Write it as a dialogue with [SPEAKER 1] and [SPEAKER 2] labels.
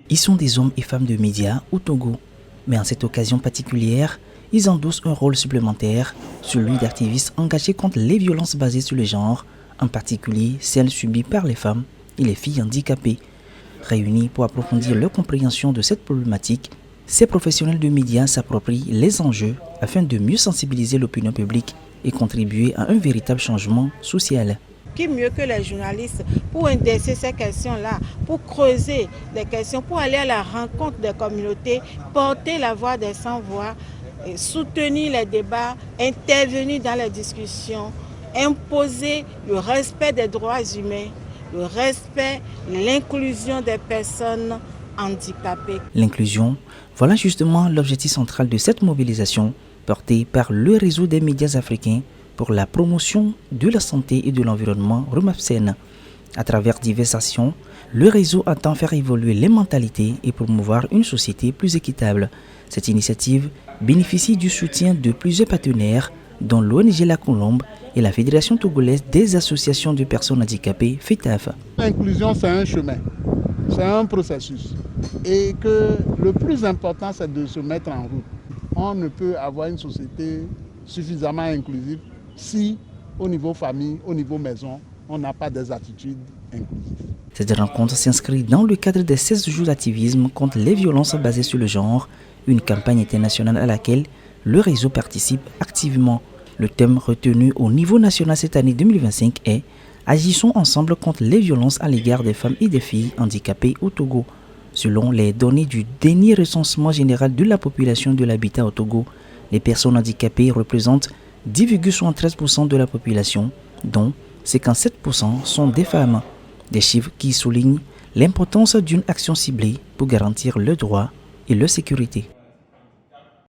[SPEAKER 1] Ils sont des hommes et femmes de médias au Togo, mais en cette occasion particulière, ils endossent un rôle supplémentaire, celui d'activistes engagés contre les violences basées sur le genre, en particulier celles subies par les femmes et les filles handicapées. Réunis pour approfondir leur compréhension de cette problématique, ces professionnels de médias s'approprient les enjeux afin de mieux sensibiliser l'opinion publique et contribuer à un véritable changement social.
[SPEAKER 2] Qui mieux que les journalistes pour indexer ces questions-là, pour creuser des questions, pour aller à la rencontre des communautés, porter la voix des sans-voix, soutenir les débats, intervenir dans les discussions, imposer le respect des droits humains, le respect, l'inclusion des personnes handicapées.
[SPEAKER 1] L'inclusion, voilà justement l'objectif central de cette mobilisation portée par le réseau des médias africains pour la promotion de la santé et de l'environnement REMAPSEN. À travers diverses actions, le réseau entend faire évoluer les mentalités et promouvoir une société plus équitable. Cette initiative bénéficie du soutien de plusieurs partenaires, dont l'ONG La Colombe et la Fédération togolaise des associations de personnes handicapées, FETAF.
[SPEAKER 3] L'inclusion, c'est un chemin, c'est un processus. Et que le plus important, c'est de se mettre en route. On ne peut avoir une société suffisamment inclusive si, au niveau famille, au niveau maison, on n'a pas des attitudes inclusives.
[SPEAKER 1] Cette rencontre s'inscrit dans le cadre des 16 jours d'activisme contre les violences basées sur le genre, une campagne internationale à laquelle le réseau participe activement. Le thème retenu au niveau national cette année 2025 est « Agissons ensemble contre les violences à l'égard des femmes et des filles handicapées au Togo ». Selon les données du dernier recensement général de la population de l'habitat au Togo, les personnes handicapées représentent 10,73% de la population, dont 57% sont des femmes. Des chiffres qui soulignent l'importance d'une action ciblée pour garantir leurs droits et leur sécurité.